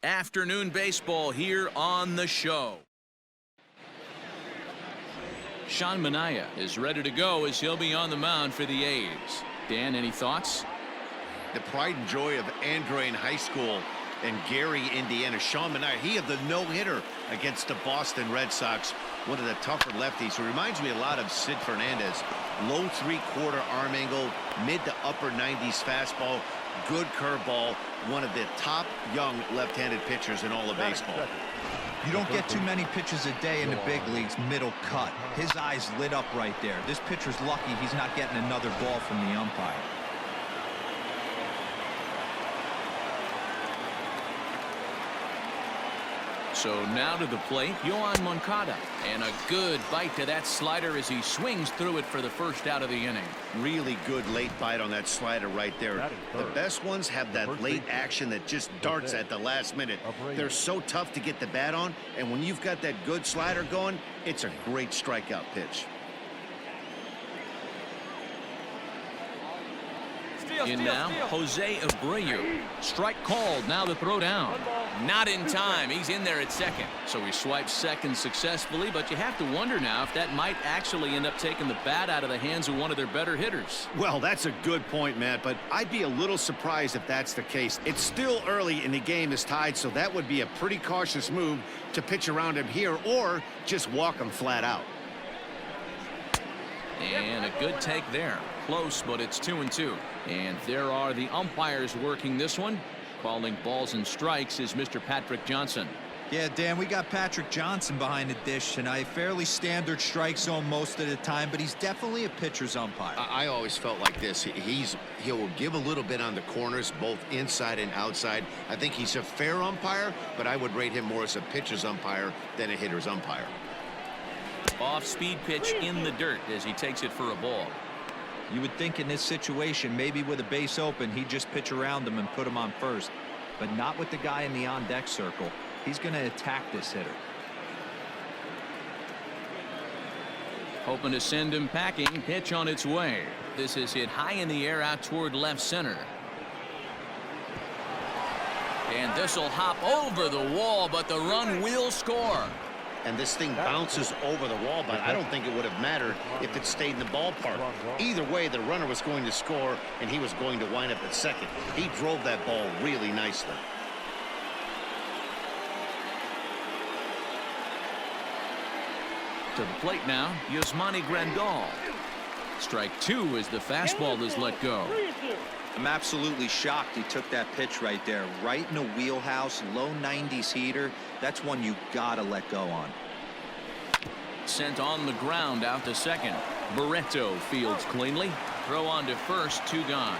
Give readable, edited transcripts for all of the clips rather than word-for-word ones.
Afternoon baseball here on the show. Sean Manaea is ready to go as he'll be on the mound for the A's. Dan, any thoughts? The pride and joy of Andrew High School in Gary, Indiana. Sean Manaea, he had the no-hitter against the Boston Red Sox. One of the tougher lefties who reminds me a lot of Sid Fernandez. Low three-quarter arm angle, mid to upper 90s fastball, good curveball. One of the top young left-handed pitchers in all of baseball. You don't get too many pitches a day in the big leagues middle cut. His eyes lit up right there. This pitcher's lucky he's not getting another ball from the umpire. So now to the plate, Yoan Moncada. And a good bite to that slider as he swings through it for the first out of the inning. Really good late bite on that slider right there. The best ones have that late action that just darts at the last minute. They're so tough to get the bat on, and when you've got that good slider going, it's a great strikeout pitch. In now, Jose Abreu. Strike called. Now the throw down. Not in time. He's in there at second. So he swipes second successfully, but you have to wonder now if that might actually end up taking the bat out of the hands of one of their better hitters. Well, that's a good point, Matt, but I'd be a little surprised if that's the case. It's still early and the game is tied, so that would be a pretty cautious move to pitch around him here or just walk him flat out. And a good take there. Close, but it's 2-2. And there are the umpires working this one. Calling balls and strikes is Mr. Patrick Johnson. Yeah, Dan, we got Patrick Johnson behind the dish tonight. Fairly standard strike zone most of the time, but he's definitely a pitcher's umpire. I always felt like this. He'll give a little bit on the corners, both inside and outside. I think he's a fair umpire, but I would rate him more as a pitcher's umpire than a hitter's umpire. Off-speed pitch in the dirt as he takes it for a ball. You would think in this situation, maybe with a base open, he'd just pitch around him and put him on first. But not with the guy in the on-deck circle. He's going to attack this hitter. Hoping to send him packing. Pitch on its way. This is hit high in the air out toward left center. And this will hop over the wall, but the run will score. And this thing bounces over the wall, but I don't think it would have mattered if it stayed in the ballpark. Either way, the runner was going to score, and he was going to wind up at second. He drove that ball really nicely. To the plate now, Yasmani Grandal. Strike two as the fastball is let go. I'm absolutely shocked he took that pitch right there. Right in the wheelhouse, low 90s heater. That's one you gotta let go on. Sent on the ground out to second. Barreto fields cleanly. Throw on to first, 2 gone.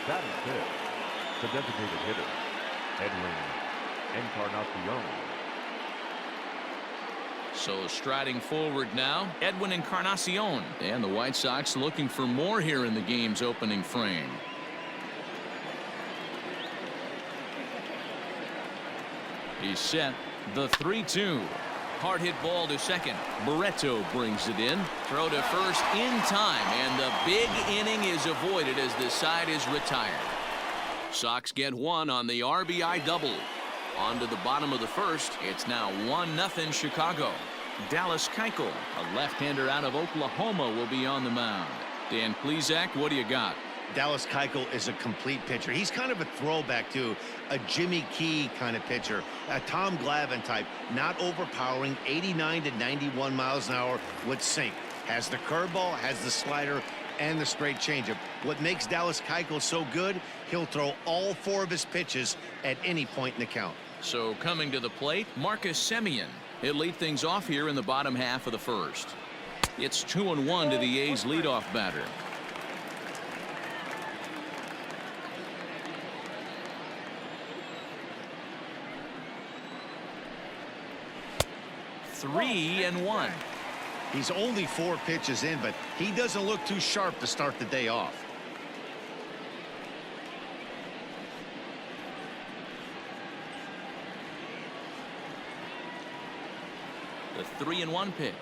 Batting fifth, the designated hitter, Edwin Encarnacion. So striding forward now, Edwin Encarnacion. And the White Sox looking for more here in the game's opening frame. He's set. The 3-2. Hard hit ball to second. Barreto brings it in. Throw to first in time. And the big inning is avoided as the side is retired. Sox get one on the RBI double. On to the bottom of the first. It's now 1-0 Chicago. Dallas Keuchel, a left-hander out of Oklahoma, will be on the mound. Dan Plesac, what do you got? Dallas Keuchel is a complete pitcher. He's kind of a throwback to a Jimmy Key kind of pitcher, a Tom Glavine type, not overpowering, 89 to 91 miles an hour with sink. Has the curveball, has the slider, and the straight changeup. What makes Dallas Keuchel so good, he'll throw all 4 of his pitches at any point in the count. So coming to the plate, Marcus Semien. He'll lead things off here in the bottom half of the first. It's 2-1 to the A's leadoff batter. Three and one. He's only 4 pitches in, but he doesn't look too sharp to start the day off. The 3-1 pitch.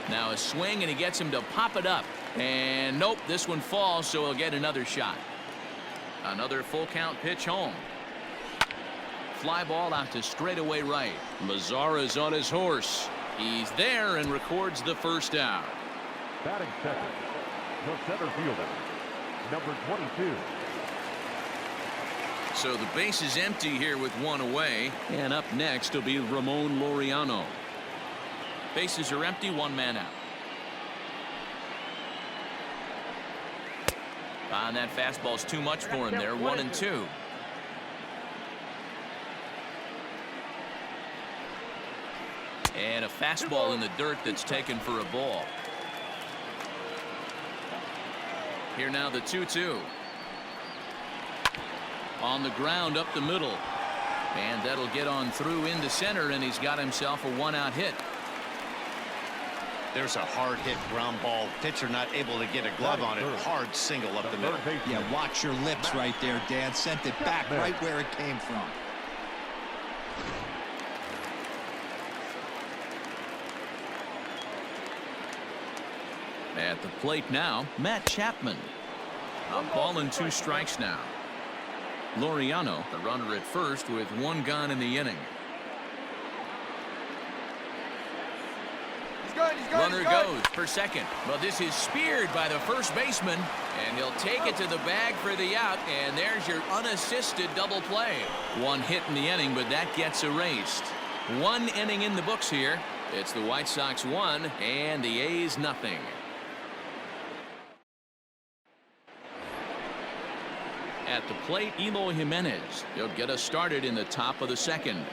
Now a swing, and he gets him to pop it up. And nope, this one falls, so he'll get another shot. Another full count pitch home. Fly ball out to straightaway right. Mazara's on his horse. He's there and records the first out. Batting second, the center fielder, number 22. So the base is empty here with one away. And up next will be Ramon Laureano. Bases are empty, one man out. And that fastball's too much for him there. 1-2. And a fastball in the dirt that's taken for a ball. Here now the 2-2. On the ground up the middle. And that'll get on through into center, and he's got himself a one-out hit. There's a hard hit ground ball. Pitcher not able to get a glove on it. Hard single up the middle. Yeah, watch your lips right there, Dan. Sent it back right where it came from. At the plate now, Matt Chapman. A ball and 2 strikes now. Laureano, the runner at first, with 1 gone in the inning. Runner goes for second. Well, this is speared by the first baseman, and he'll take it to the bag for the out, and there's your unassisted double play. 1 hit in the inning, but that gets erased. 1 inning in the books here. It's the White Sox 1 and the A's nothing. At the plate, Eloy Jimenez. He'll get us started in the top of the second.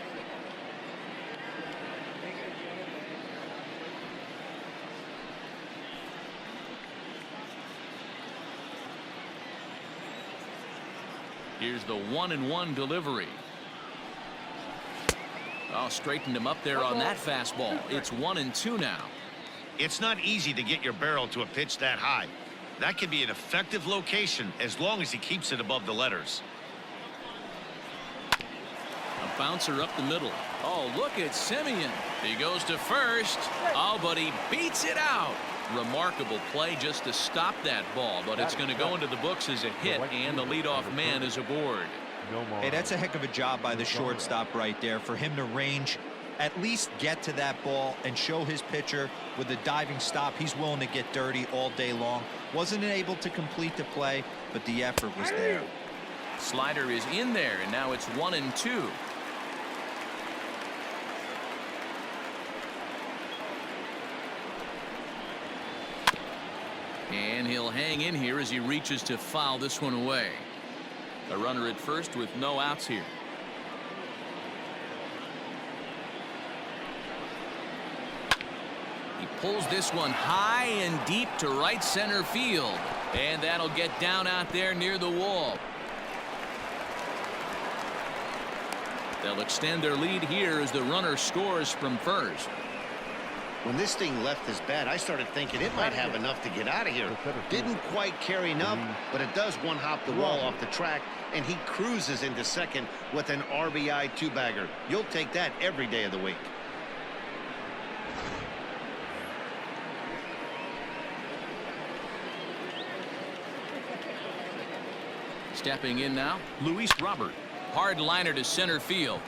Here's the 1-1 delivery. Oh, straightened him up there on that fastball. It's 1-2 now. It's not easy to get your barrel to a pitch that high. That can be an effective location as long as he keeps it above the letters. A bouncer up the middle. Oh, look at Simeon. He goes to first. Oh, but he beats it out. Remarkable play just to stop that ball, but it's going to go into the books as a hit, and the leadoff man is aboard. Hey, that's a heck of a job by the shortstop right there for him to range, at least get to that ball and show his pitcher with a diving stop. He's willing to get dirty all day long. Wasn't able to complete the play, but the effort was there. Slider is in there, and now it's 1-2. And he'll hang in here as he reaches to foul this one away. A runner at first with no outs here. He pulls this one high and deep to right center field. And that'll get down out there near the wall. They'll extend their lead here as the runner scores from first. When this thing left his bat, I started thinking it might have enough to get out of here. Didn't quite carry enough, but it does one-hop the wall off the track, and he cruises into second with an RBI 2-bagger. You'll take that every day of the week. Stepping in now, Luis Robert. Hard liner to center field.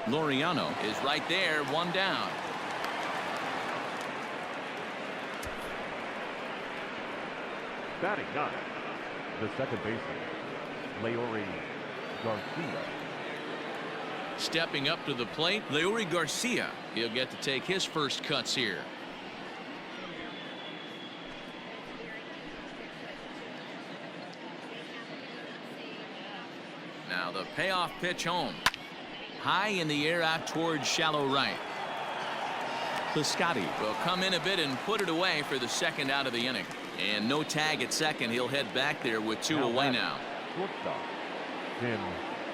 Laureano is right there, 1 down. Batting 9, the second baseman, Leury Garcia. Stepping up to the plate, Leury Garcia. He'll get to take his first cuts here. Now the payoff pitch home. High in the air out towards shallow right. Piscotti will come in a bit and put it away for the second out of the inning. And no tag at second. He'll head back there with 2 away now.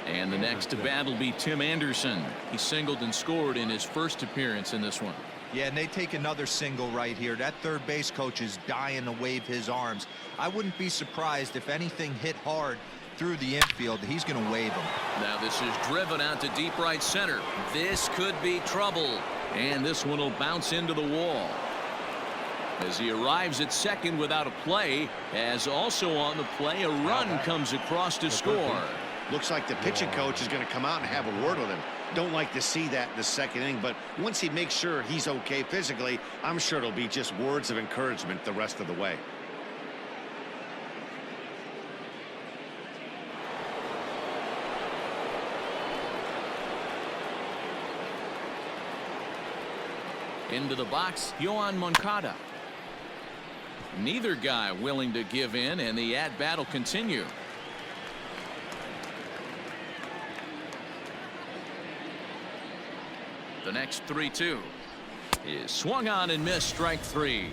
And the next to bat will be Tim Anderson. He singled and scored in his first appearance in this one. Yeah, and they take another single right here. That third base coach is dying to wave his arms. I wouldn't be surprised if anything hit hard through the infield. He's going to wave them. Now this is driven out to deep right center. This could be trouble. And this one will bounce into the wall. as he arrives at second without a play, as also on the play a run comes across to score. Looks like the pitching coach is going to come out and have a word with him. Don't like to see that in the second inning, but once he makes sure he's okay physically, I'm sure it'll be just words of encouragement the rest of the way. Into the box, Yohan Moncada. Neither guy willing to give in, and the at-bat will continue. The next 3-2 is swung on and missed, strike 3.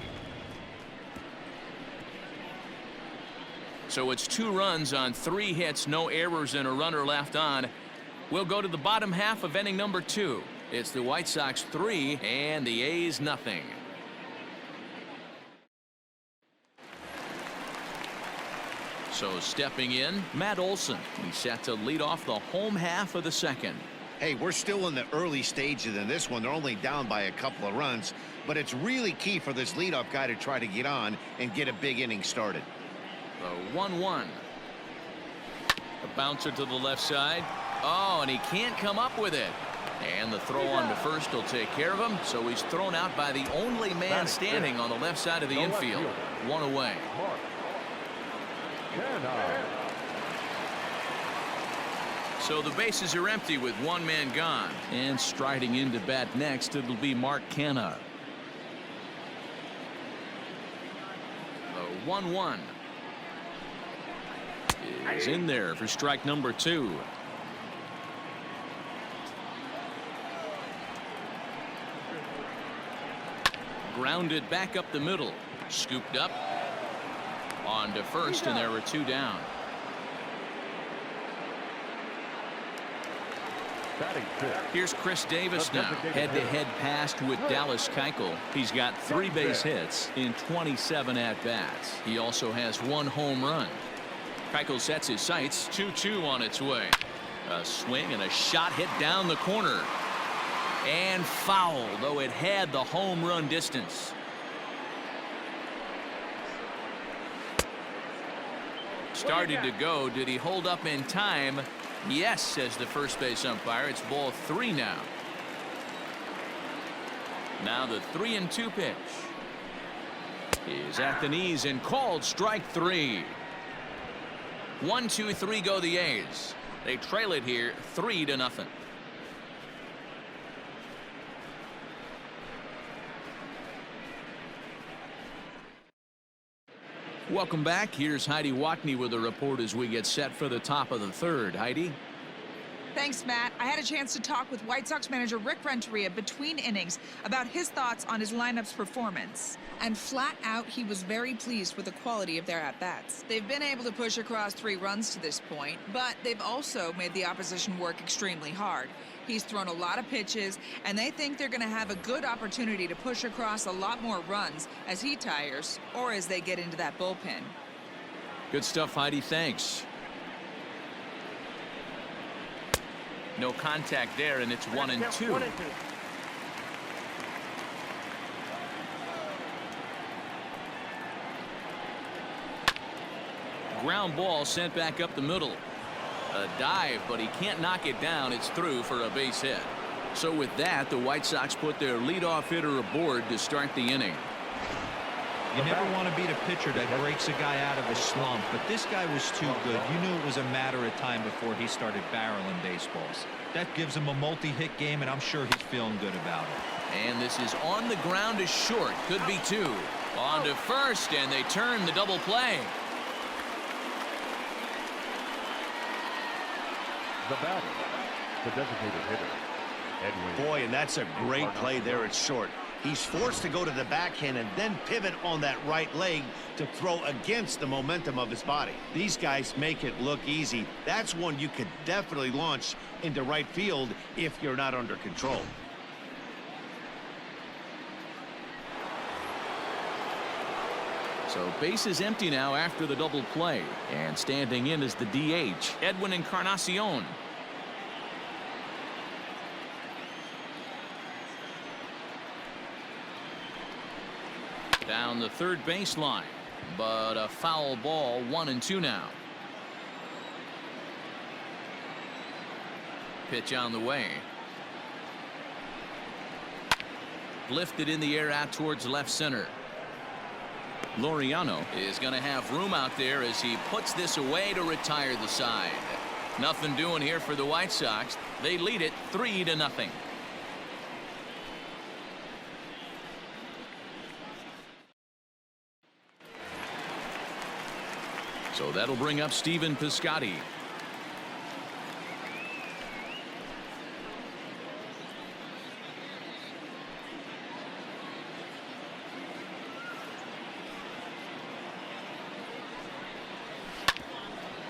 So it's 2 runs on 3 hits, no errors, and a runner left on. We'll go to the bottom half of inning number 2. It's the White Sox 3 and the A's nothing. So stepping in, Matt Olson. He's set to lead off the home half of the second. Hey, we're still in the early stages in this one. They're only down by a couple of runs, but it's really key for this leadoff guy to try to get on and get a big inning started. The 1-1. A bouncer to the left side. Oh, and he can't come up with it. And the throw on to first will take care of him. So he's thrown out by the only man standing on the left side of the infield. 1 away. So the bases are empty with 1 man gone. And striding into bat next, it'll be Mark Canha. The 1-1 is in there for strike number 2. Grounded back up the middle. Scooped up. On to first, and there were 2 down. Here's Chris Davis now. Head-to-head passed with Dallas Keuchel. He's got 3 base hits in 27 at-bats. He also has 1 home run. Keuchel sets his sights. 2-2 on its way. A swing and a shot hit down the corner. And foul, though it had the home run distance. Started to go. Did he hold up in time? Yes, says the first base umpire. It's ball 3 now. Now the 3-2 pitch is at the knees and called strike 3. 1, 2, 3 go the A's. They trail it here 3-0. Welcome back. Here's Heidi Watney with a report as we get set for the top of the 3rd. Heidi. Thanks, Matt. I had a chance to talk with White Sox manager Rick Renteria between innings about his thoughts on his lineup's performance. And flat out, he was very pleased with the quality of their at-bats. They've been able to push across 3 runs to this point, but they've also made the opposition work extremely hard. He's thrown a lot of pitches, and they think they're going to have a good opportunity to push across a lot more runs as he tires or as they get into that bullpen. Good stuff, Heidi. Thanks. No contact there, and it's 1-2. Ground ball sent back up the middle. A dive, but he can't knock it down. It's through for a base hit. So with that, the White Sox put their leadoff hitter aboard to start the inning. You never want to beat a pitcher that breaks a guy out of a slump, but this guy was too good. You knew it was a matter of time before he started barreling baseballs. That gives him a multi-hit game, and I'm sure he's feeling good about it. And this is on the ground to short. Could be 2. On to first, and they turn the double play. The batter, the designated hitter, Edwin. Boy, and that's a great play there at short. He's forced to go to the backhand and then pivot on that right leg to throw against the momentum of his body. These guys make it look easy. That's one you could definitely launch into right field if you're not under control. So base is empty now after the double play, and standing in is the DH, Edwin Encarnacion. Down the third baseline, but a foul ball, 1-2 now. Pitch on the way. Lifted in the air out towards left center. Laureano is going to have room out there as he puts this away to retire the side. Nothing doing here for the White Sox. They lead it 3-0. So that'll bring up Stephen Piscotty.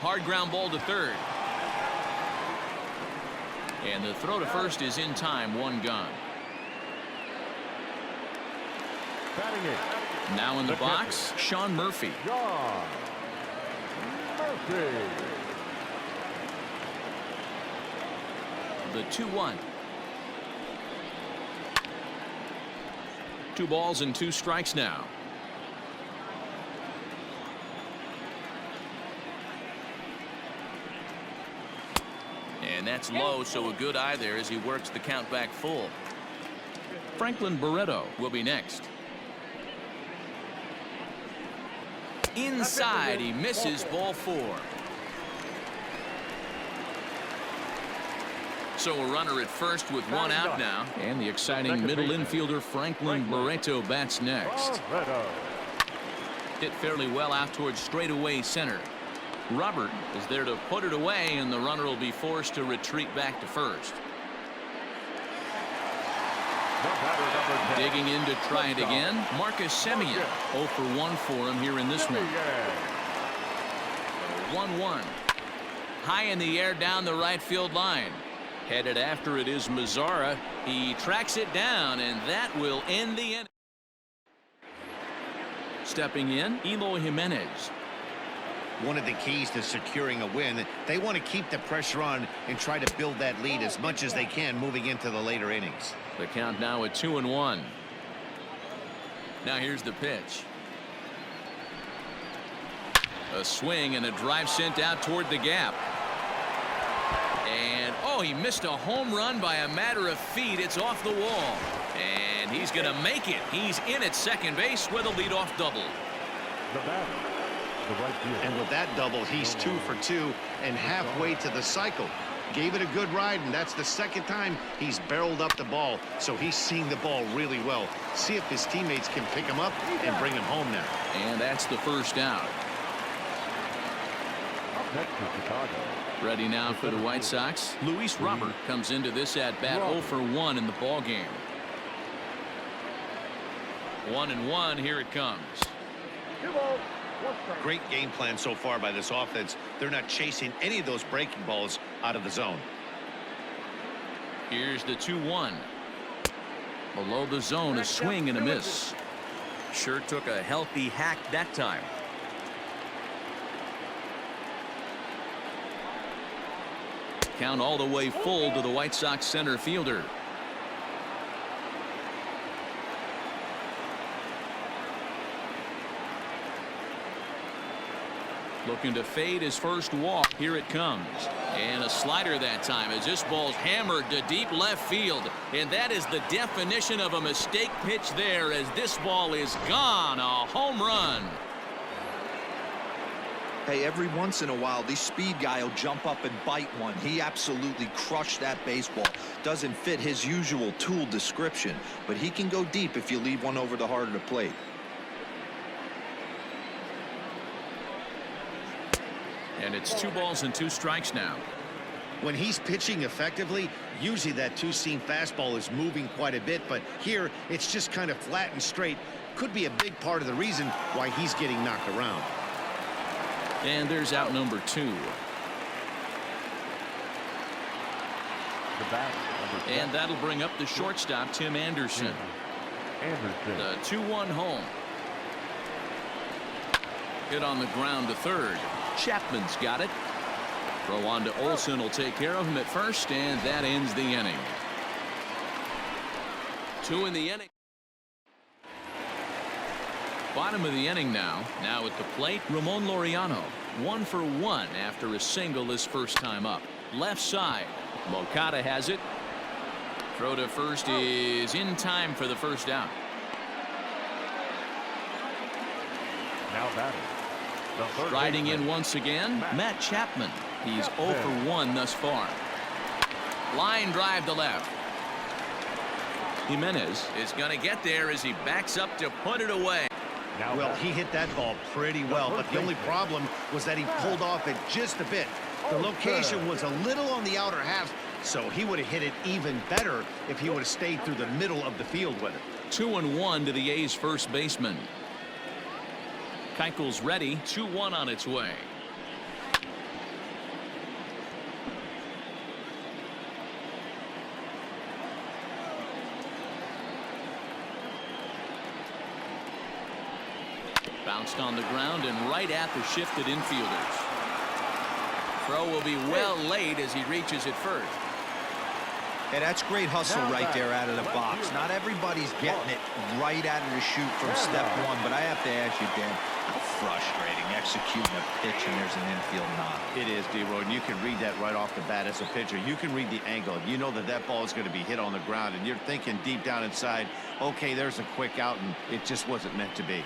Hard ground ball to third. And the throw to first is in time, 1 gone. Batting it. Now in the box, Sean Murphy. John Murphy. The 2-1. 2 balls and 2 strikes now. And that's low, so a good eye there as he works the count back full. Franklin Barreto will be next. Inside, he misses, ball 4. So a runner at first with 1 out now. And the exciting middle infielder Franklin Barreto bats next. Hit fairly well out towards straightaway center. Robert is there to put it away, and the runner will be forced to retreat back to first. Digging in to try it again, Marcus Semien. 0 for 1 for him here in this one. 1-1. High in the air down the right field line. Headed after it is Mazzara. He tracks it down, and that will end the inning. Stepping in, Eloy Jimenez. One of the keys to securing a win, they want to keep the pressure on and try to build that lead as much as they can moving into the later innings. The count now at 2-1. Now here's the pitch. A swing and a drive sent out toward the gap. And oh, he missed a home run by a matter of feet. It's off the wall. And he's going to make it. He's in at second base with a leadoff double. The batter. And with that double, he's 2 for 2 and halfway to the cycle. Gave it a good ride, and that's the second time he's barreled up the ball. So he's seeing the ball really well. See if his teammates can pick him up and bring him home now. And that's the first out. Next to Chicago. Ready now for the White Sox. Luis Robert comes into this at bat 0 for 1 in the ball game. 1-1. Here it comes. Great game plan so far by this offense. They're not chasing any of those breaking balls out of the zone. Here's the 2-1. Below the zone, a swing and a miss. Sure took a healthy hack that time. Count all the way full to the White Sox center fielder. Looking to fade his first walk. Here it comes. And a slider that time as this ball's hammered to deep left field. And that is the definition of a mistake pitch there as this ball is gone. A home run. Hey, every once in a while, this speed guy will jump up and bite one. He absolutely crushed that baseball. Doesn't fit his usual tool description, but he can go deep if you leave one over the heart of the plate. And it's 2 balls and 2 strikes now. When he's pitching effectively, usually that two-seam fastball is moving quite a bit, but here it's just kind of flat and straight. Could be a big part of the reason why he's getting knocked around. And there's out number 2. The batter, number 7. And that'll bring up the shortstop, Tim Anderson. The 2-1 home. Hit on the ground to third. Chapman's got it. Throw on to Olsen will take care of him at first, and that ends the inning. 2 in the inning. Bottom of the inning now. Now at the plate, Ramon Laureano. 1 for 1 after a single his first time up. Left side. Moncada has it. Throw to first is in time for the first out. Now batting. The third Riding baseman, in once again, Matt Chapman. He's 0 for 1 thus far. Line drive to left. Jimenez is going to get there as he backs up to put it away. Now Well, batting. he hit that ball pretty well, but the only problem was that he pulled off it just a bit. The location was a little on the outer half, so he would have hit it even better if he would have stayed through the middle of the field with it. 2-1 to the A's first baseman. Keuchel's ready. 2-1 on its way. Bounced on the ground and right at the shifted infielders. Throw will be well late as he reaches it first. Hey, that's great hustle right there out of the box. Not everybody's getting it right out of the chute from step one, but I have to ask you, Dan, how frustrating executing a pitch and there's an infield knock. It is, D-Roy, and you can read that right off the bat as a pitcher. You can read the angle. You know that that ball is going to be hit on the ground, and you're thinking deep down inside, okay, there's a quick out, and it just wasn't meant to be.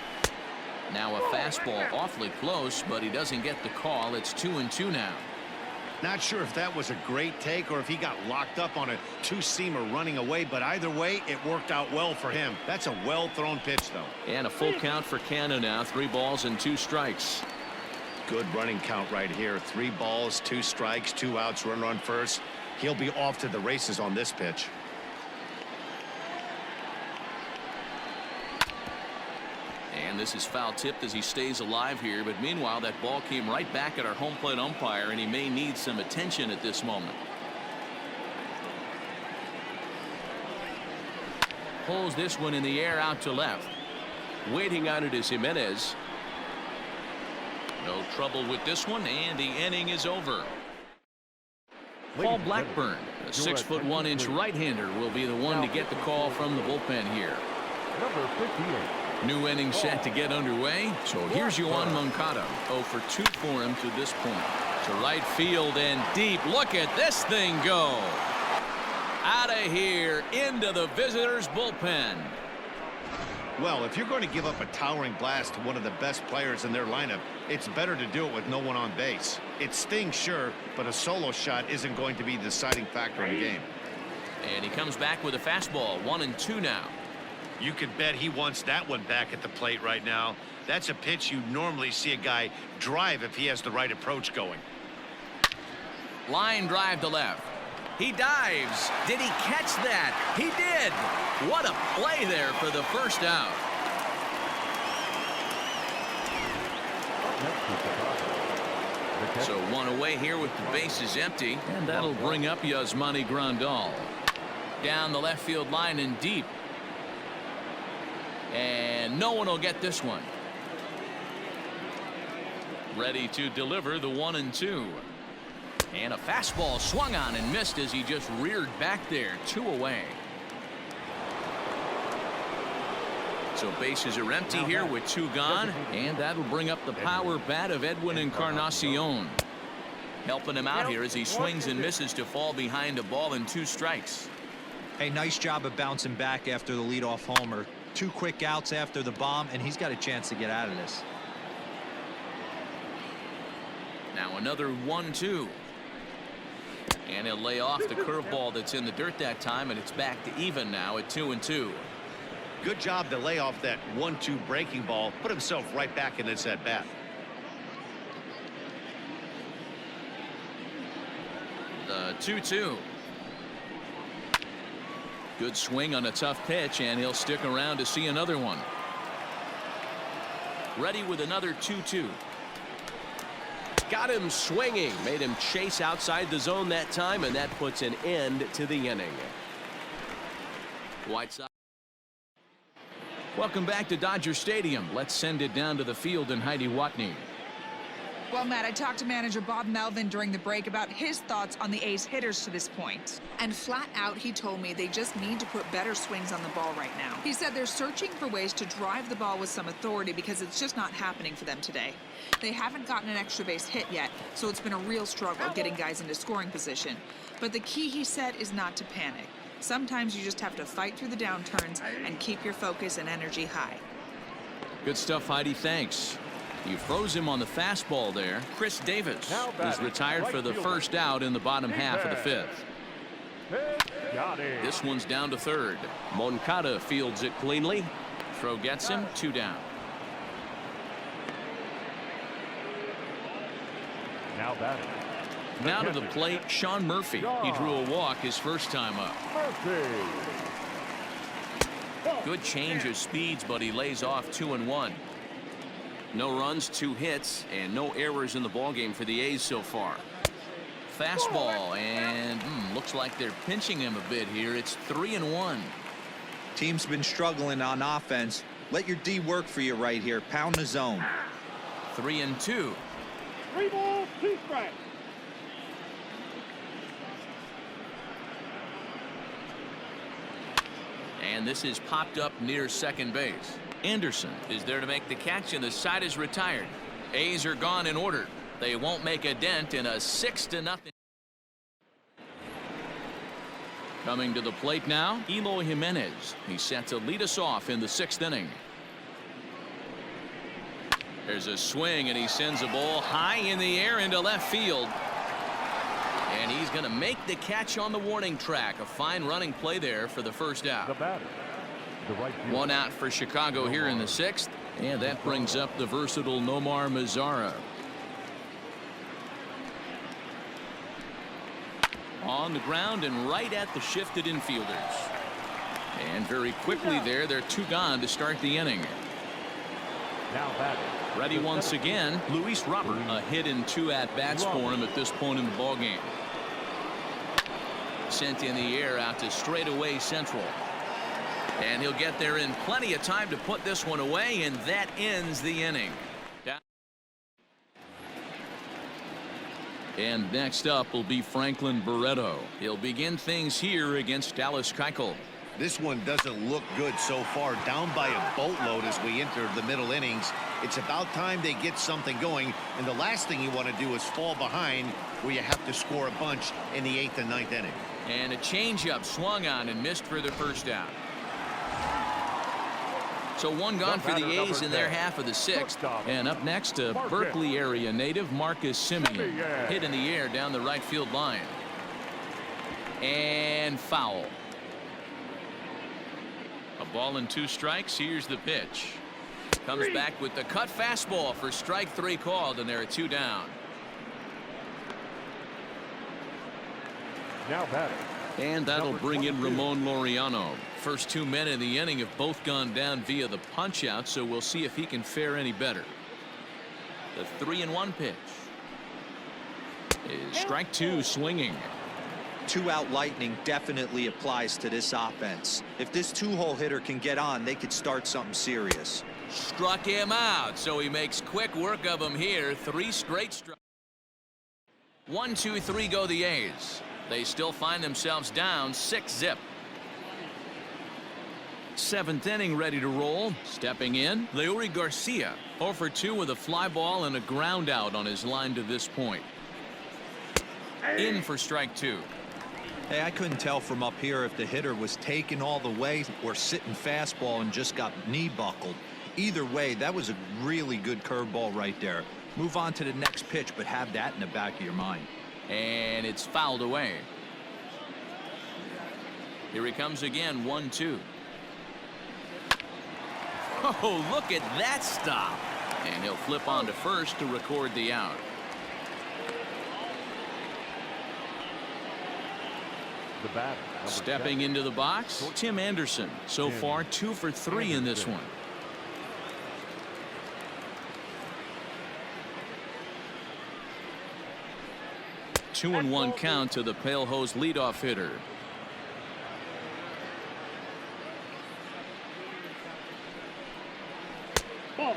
Now a fastball awfully close, but he doesn't get the call. It's 2-2 now. Not sure if that was a great take or if he got locked up on a two-seamer running away, but either way, it worked out well for him. That's a well-thrown pitch, though. And a full count for Cano now. 3 balls and 2 strikes. Good running count right here. 3 balls, 2 strikes, 2 outs, runner on first. He'll be off to the races on this pitch. And this is foul tipped as he stays alive here. But meanwhile, that ball came right back at our home plate umpire, and he may need some attention at this moment. Pulls this one in the air out to left. Waiting on it is Jimenez. No trouble with this one, and the inning is over. Paul Blackburn, a 6'1" right-hander, will be the one to get the call from the bullpen here. Number 58. New inning set to get underway. So here's Yoan Moncada. 0 for 2 for him to this point. To right field and deep. Look at this thing go. Out of here into the visitors' bullpen. Well, if you're going to give up a towering blast to one of the best players in their lineup, it's better to do it with no one on base. It stings, sure, but a solo shot isn't going to be the deciding factor in the game. And he comes back with a fastball. 1-2 now. You can bet he wants that one back at the plate right now. That's a pitch you normally see a guy drive if he has the right approach going. Line drive to left. He dives. Did he catch that? He did. What a play there for the first out. So 1 away here with the bases empty, and that'll bring up Yasmani Grandal. Down the left field line and deep. And no one will get this one. Ready to deliver the 1-2. And a fastball swung on and missed as he just reared back there. 2 away. So bases are empty here with 2 gone, and that'll bring up the power bat of Edwin Encarnacion. Helping him out here as he swings and misses to fall behind a ball and 2 strikes. Hey, nice job of bouncing back after the leadoff homer. 2 quick outs after the bomb, and he's got a chance to get out of this. Now another 1-2. And he'll lay off the curveball that's in the dirt that time, and it's back to even now at 2-2. Good job to lay off that 1-2 breaking ball. Put himself right back in this at bat. The 2-2. Good swing on a tough pitch, and he'll stick around to see another one. Ready with another 2-2. Got him swinging, made him chase outside the zone that time, and that puts an end to the inning. White Sox. Welcome back to Dodger Stadium. Let's send it down to the field in Heidi Watney. Well, Matt, I talked to manager Bob Melvin during the break about his thoughts on the A's hitters to this point. And flat out, he told me they just need to put better swings on the ball right now. He said they're searching for ways to drive the ball with some authority because it's just not happening for them today. They haven't gotten an extra base hit yet, so it's been a real struggle getting guys into scoring position. But the key, he said, is not to panic. Sometimes you just have to fight through the downturns and keep your focus and energy high. Good stuff, Heidi. Thanks. You froze him on the fastball there. Chris Davis is retired for the first out in the bottom half of the fifth. This one's down to third. Moncada fields it cleanly. Throw gets him, 2 down. Now batting. Now to the plate, Sean Murphy. He drew a walk his first time up. Good change of speeds, but he lays off 2-1. No runs, 2 hits, and no errors in the ballgame for the A's so far. Fastball, and looks like they're pinching him a bit here. It's 3-1. Team's been struggling on offense. Let your D work for you right here. Pound the zone. 3-2. 3 balls, 2 strikes. And this is popped up near second base. Anderson is there to make the catch, and the side is retired. A's are gone in order. They won't make a dent in a 6-0. Coming to the plate now, Eloy Jimenez. He's set to lead us off in the 6th inning. There's a swing, and he sends a ball high in the air into left field. And he's going to make the catch on the warning track. A fine running play there for the first out. The batter. The right field. 1 out for Chicago here in the 6th, and that brings up the versatile Nomar Mazara. On the ground and right at the shifted infielders. And very quickly there, they're 2 gone to start the inning. Now batting. Ready once again, Luis Robert. A hit in 2 at-bats for him at this point in the ballgame. Sent in the air out to straightaway central. And he'll get there in plenty of time to put this one away, and that ends the inning. And next up will be Franklin Barreto. He'll begin things here against Dallas Keuchel. This one doesn't look good so far. Down by a boatload as we enter the middle innings. It's about time they get something going, and the last thing you want to do is fall behind where you have to score a bunch in the 8th and 9th inning. And a changeup swung on and missed for the first out. So 1 gone for the A's in their half of the 6th. And up next, a Berkeley area native, Marcus Semien. Hit in the air down the right field line. And foul. A ball and 2 strikes. Here's the pitch. Comes back with the cut fastball for strike 3 called, and there are 2 down. Now batting. And that'll bring in Ramon Laureano. First 2 men in the inning have both gone down via the punch out, so we'll see if he can fare any better. The 3-1 pitch is strike 2 swinging. 2-out lightning definitely applies to this offense. If this 2-hole hitter can get on, they could start something serious. Struck him out, so he makes quick work of him here. 3 straight strikes. 1, 2, 3 go the A's. They still find themselves down 6-0. 7th inning ready to roll. Stepping in, Leury Garcia. 0 for 2 with a fly ball and a ground out on his line to this point. In for strike 2. Hey, I couldn't tell from up here if the hitter was taken all the way or sitting fastball and just got knee buckled. Either way, that was a really good curveball right there. Move on to the next pitch, but have that in the back of your mind. And it's fouled away. Here he comes again, 1-2. Oh, look at that stop. And he'll flip on to first to record the out. The batter. Stepping into the box, Tim Anderson. So far 2 for 3 in this one. Two 2-1 count to the Pale Hose leadoff hitter.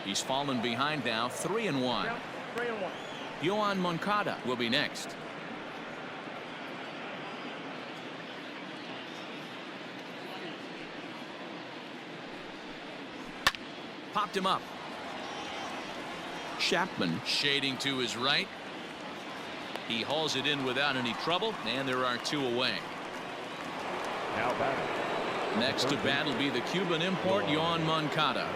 He's fallen behind now, 3-1. Yoan Moncada will be next. Popped him up. Chapman shading to his right. He hauls it in without any trouble, and there are 2 away. Now batting. Next to bat will be the Cuban import, Yoan Moncada.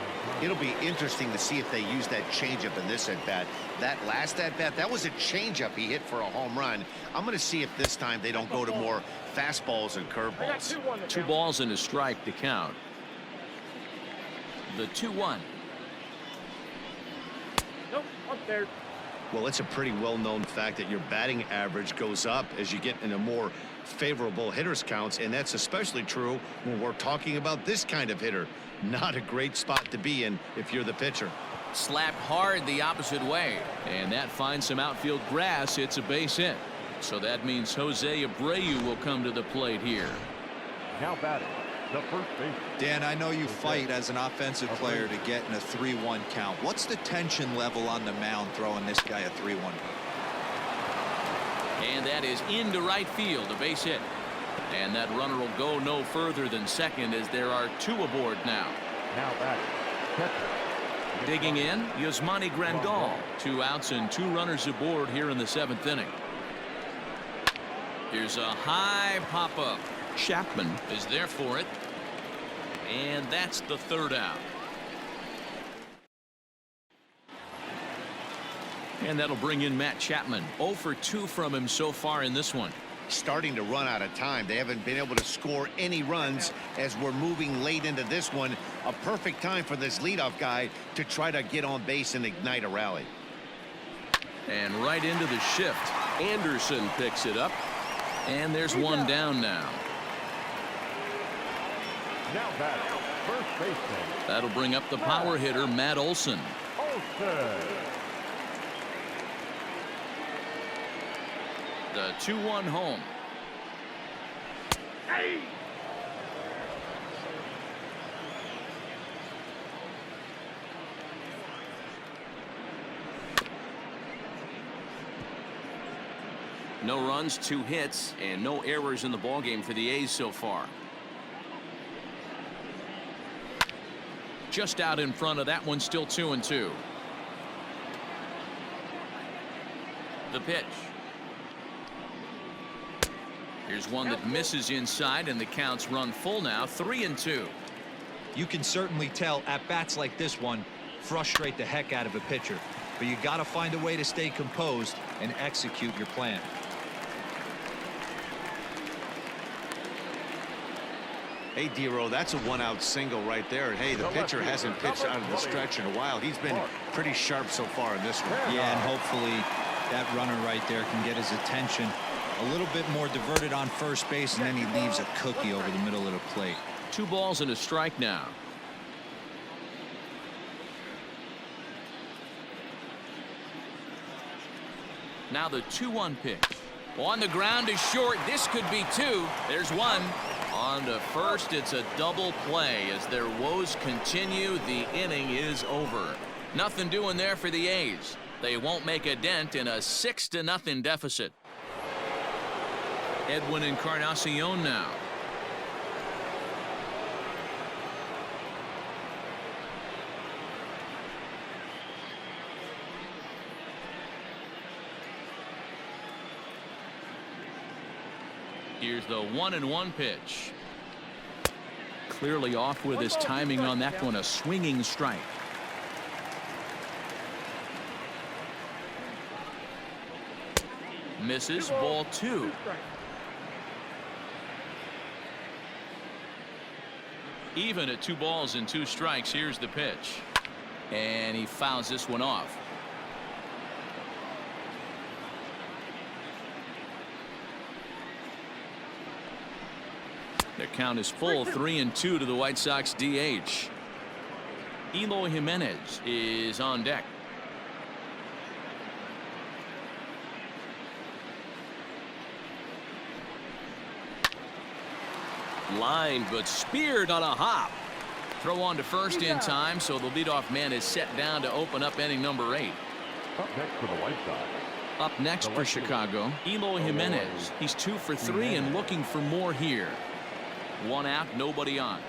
It'll be interesting to see if they use that changeup in this at-bat. That last at-bat, that was a changeup he hit for a home run. I'm going to see if this time they don't go to more fastballs and curveballs. 2 balls and a strike to count. The 2-1. Nope, up there. Well, it's a pretty well-known fact that your batting average goes up as you get into more favorable hitters counts, and that's especially true when we're talking about this kind of hitter. Not a great spot to be in if you're the pitcher. Slapped hard the opposite way, and that finds some outfield grass. It's a base hit. So that means Jose Abreu will come to the plate here. Now batting. The first base. Dan, I know you fight as an offensive player to get in a 3-1 count. What's the tension level on the mound throwing this guy a 3-1? And that is into right field, a base hit. And that runner will go no further than second as there are 2 aboard now. Now batting. Catcher. Digging in, Yasmani Grandal. 2 outs and 2 runners aboard here in the 7th inning. Here's a high pop-up. Chapman is there for it. And that's the 3rd out. And that'll bring in Matt Chapman. 0 for 2 from him so far in this one. Starting to run out of time. They haven't been able to score any runs as we're moving late into this one. A perfect time for this leadoff guy to try to get on base and ignite a rally. And right into the shift. Anderson picks it up. And there's 1 down now. Now batting. First baseman. That'll bring up the power hitter, Matt Olson. Olsen. The 2-1 home. Hey. No runs, 2 hits, and no errors in the ballgame for the A's so far. Just out in front of that one, still 2-2. The pitch. Here's one that misses inside, and the counts run full now, 3-2. You can certainly tell at bats like this one frustrate the heck out of a pitcher, but you got to find a way to stay composed and execute your plan. Hey, D-Row, that's a 1-out single right there. Hey, the pitcher hasn't pitched out of the stretch in a while. He's been pretty sharp so far in this one. Yeah, and hopefully that runner right there can get his attention a little bit more diverted on first base, and then he leaves a cookie over the middle of the plate. 2 balls and a strike now. Now the 2-1 pitch. On the ground is short. This could be 2. There's 1. On to first. It's a double play as their woes continue. The inning is over. Nothing doing there for the A's. They won't make a dent in a 6-0 deficit. Edwin Encarnacion now. Here's the 1-1 pitch. Clearly off with his timing on that one. A swinging strike. Misses. Ball 2. Even at 2 balls and 2 strikes. Here's the pitch. And he fouls this one off. Their count is full. 3-2 to the White Sox DH. Eloy Jimenez is on deck. Lined but speared on a hop. Throw on to first in time, so the leadoff man is set down to open up inning number 8. Up next for the White Sox, Up next for Chicago, Eloy Jimenez. He's 2 for 3 and looking for more here. 1 out, nobody on.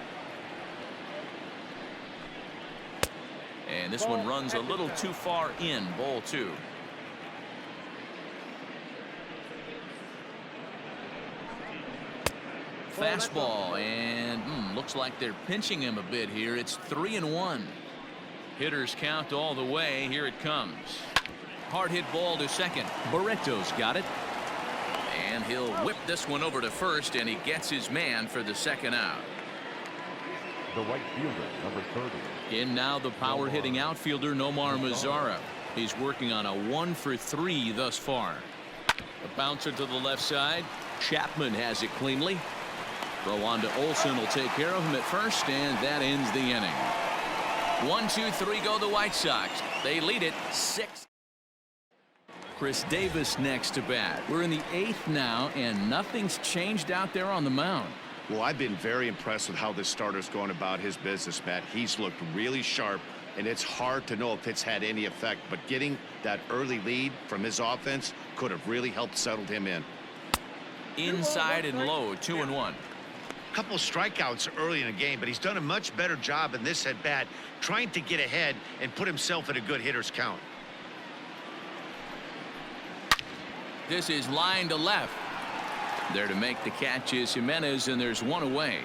And this one runs a little too far in. Ball 2. Fastball, and looks like they're pinching him a bit here. It's 3-1. Hitters count all the way. Here it comes. Hard hit ball to second. Barreto's got it. And he'll whip this one over to first, and he gets his man for the second out. The right fielder, number 30. In now the power hitting outfielder Nomar Mazara. He's working on a 1 for 3 thus far. A bouncer to the left side. Chapman has it cleanly. Throw on to Olsen will take care of him at first, and that ends the inning. 1, 2, 3 go the White Sox. They lead it 6. Chris Davis next to bat. We're in the 8th now, and nothing's changed out there on the mound. Well, I've been very impressed with how this starter's going about his business, Matt. He's looked really sharp, and it's hard to know if it's had any effect, but getting that early lead from his offense could have really helped settle him in. Inside and low, 2-1. Couple strikeouts early in the game, but he's done a much better job in this at bat trying to get ahead and put himself in a good hitter's count. This is line to left. There to make the catch is Jimenez, and there's 1 away.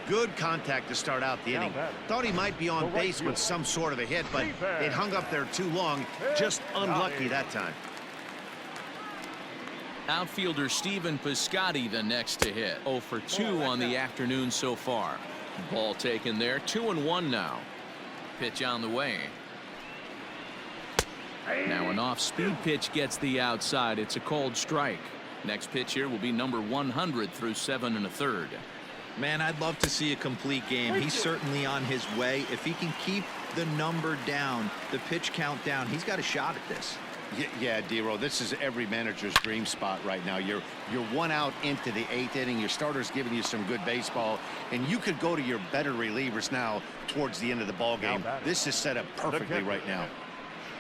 Good contact to start out the inning. Thought he might be on base with some sort of a hit, but it hung up there too long. Just unlucky that time. Outfielder Steven Piscotty the next to hit. 0 for 2 on the afternoon so far. Ball taken there. 2-1 now. Pitch on the way. Now an off-speed pitch gets the outside. It's a called strike. Next pitch here will be number 100 through 7 1/3. Man, I'd love to see a complete game. He's certainly on his way. If he can keep the number down, the pitch count down, he's got a shot at this. Yeah, D-Row, this is every manager's dream spot right now. You're 1 out into the 8th inning. Your starter's giving you some good baseball, and you could go to your better relievers now towards the end of the ball game. This is set up perfectly right now.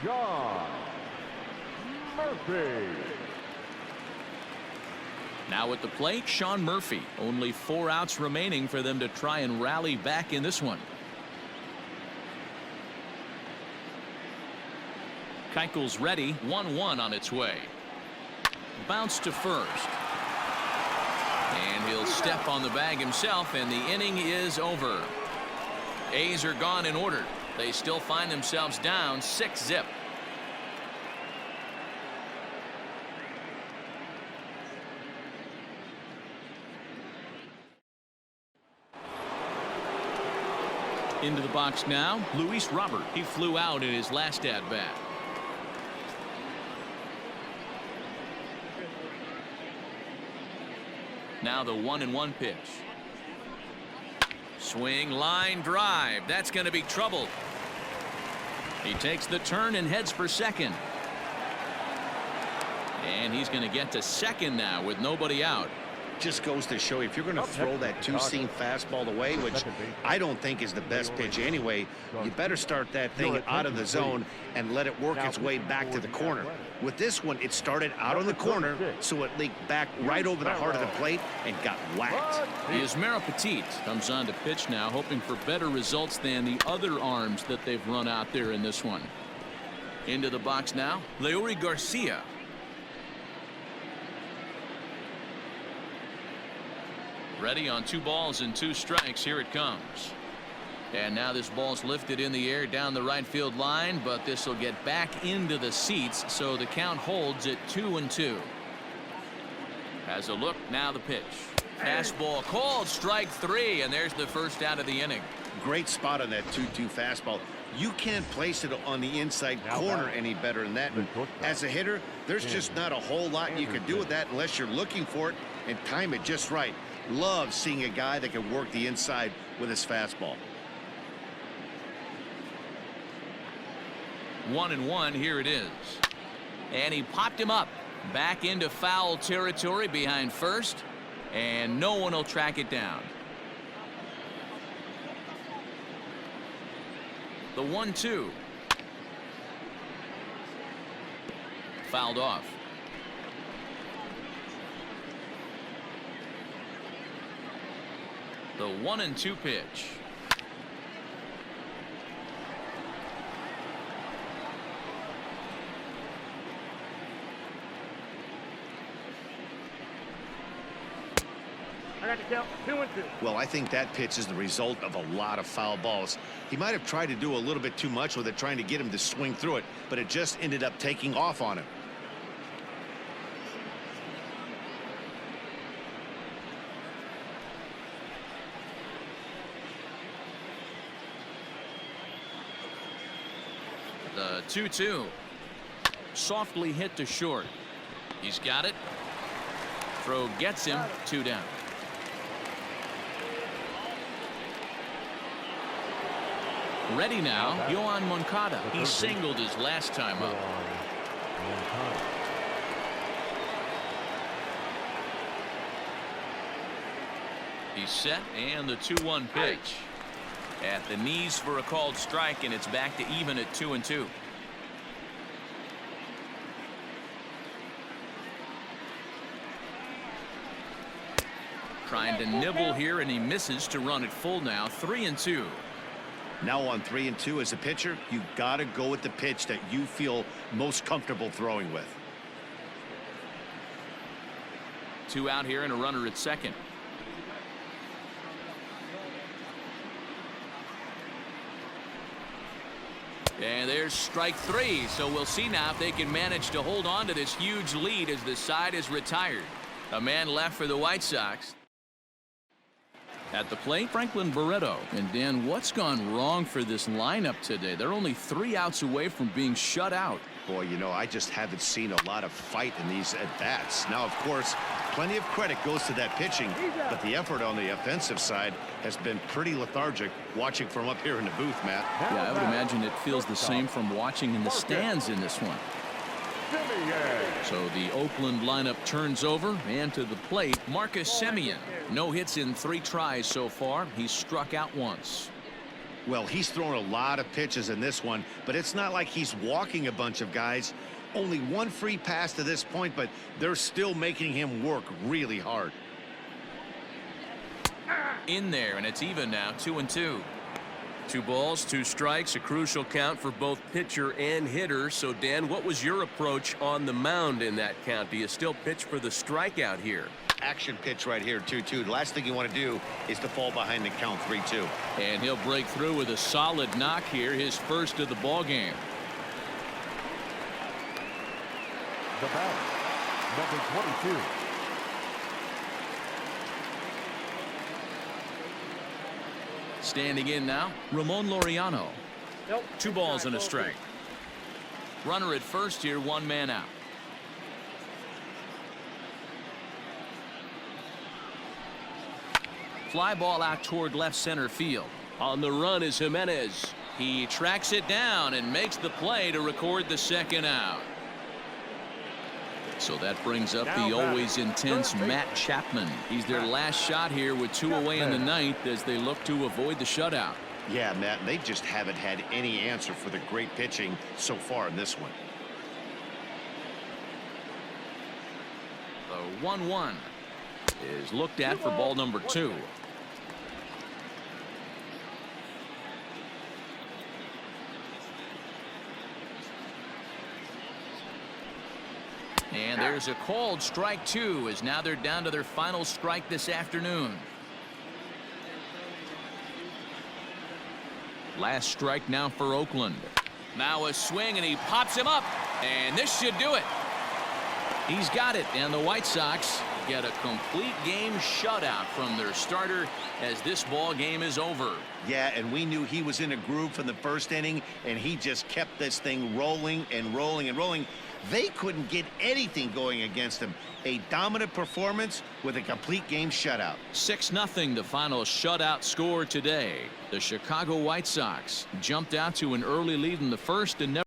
John Murphy. Now at the plate, Sean Murphy. Only 4 outs remaining for them to try and rally back in this one. Keuchel's ready. 1-1 on its way. Bounce to first. And he'll step on the bag himself, and the inning is over. A's are gone in order. They still find themselves down 6-0. Into the box now, Luis Robert. He flew out in his last at-bat. Now the 1-1 pitch. Swing, line drive. That's going to be trouble. He takes the turn and heads for second. And he's going to get to second now with nobody out. Just goes to show you, if you're going to throw that two-seam fastball away, which I don't think is the best pitch anyway, you better start that thing out of the zone and let it work its way back to the corner. With this one, it started out on the corner, so it leaked back right over the heart of the plate and got whacked. Yasmero Petit comes on to pitch now, hoping for better results than the other arms that they've run out there in this one. Into the box now, Leury Garcia. Ready on 2 balls and 2 strikes. Here it comes. And now this ball's lifted in the air down the right field line, but this will get back into the seats, so the count holds at 2-2. Has a look, now the pitch. Fastball called, strike 3, and there's the first out of the inning. Great spot on that 2-2 fastball. You can't place it on the inside corner any better than that. And as a hitter, there's just not a whole lot you can do with that unless you're looking for it and time it just right. Love seeing a guy that can work the inside with his fastball. 1-1, here it is. And he popped him up. Back into foul territory behind first. And no one will track it down. The 1-2. Fouled off. The 1-2 pitch. I got to count 2-2. Well, I think that pitch is the result of a lot of foul balls. He might have tried to do a little bit too much with it, trying to get him to swing through it, but it just ended up taking off on him. The 2-2. Softly hit to short. He's got it. Throw gets him. 2 down. Ready now, Yohan Moncada. He singled his last time up. He's set, and the 2-1 pitch. At the knees for a called strike, and it's back to even at 2-2. Trying to nibble here, and he misses to run it full now. 3-2. Now on 3-2 as a pitcher, you got to go with the pitch that you feel most comfortable throwing with. 2 out here and a runner at second. And there's strike 3. So we'll see now if they can manage to hold on to this huge lead as the side is retired. A man left for the White Sox. At the plate, Franklin Barreto. And Dan, what's gone wrong for this lineup today? They're only 3 outs away from being shut out. Boy, you know, I just haven't seen a lot of fight in these at-bats. Now, of course, plenty of credit goes to that pitching, but the effort on the offensive side has been pretty lethargic watching from up here in the booth, Matt. Yeah, I would imagine it feels the same from watching in the stands in this one. So the Oakland lineup turns over, and to the plate, Marcus Semien. No hits in 3 tries so far. He's struck out once. Well, he's thrown a lot of pitches in this one, but it's not like he's walking a bunch of guys. Only 1 free pass to this point, but they're still making him work really hard. In there, and it's even now, 2-2. 2 balls, 2 strikes, a crucial count for both pitcher and hitter. So, Dan, what was your approach on the mound in that count? Do you still pitch for the strikeout here? Action pitch right here, 2-2. The last thing you want to do is to fall behind the count 3-2. And he'll break through with a solid knock here, his first of the ball game. The batter, number 22. Standing in now, Ramon Laureano. 2 balls and a strike. Runner at first here, 1 man out. Fly ball out toward left center field. On the run is Jimenez. He tracks it down and makes the play to record the second out. So that brings up the always intense Matt Chapman. He's their last shot here with 2 away in the 9th as they look to avoid the shutout. Yeah, Matt, they just haven't had any answer for the great pitching so far in this one. The 1-1 is looked at for ball number 2. And there's a called strike 2 as now they're down to their final strike this afternoon. Last strike now for Oakland. Now a swing and he pops him up, and this should do it. He's got it, and the White Sox get a complete game shutout from their starter as this ball game is over. Yeah, and we knew he was in a groove from the first inning, and he just kept this thing rolling and rolling and rolling. They couldn't get anything going against him. A dominant performance with a complete game shutout. 6-0 the final shutout score today. The Chicago White Sox jumped out to an early lead in the first and never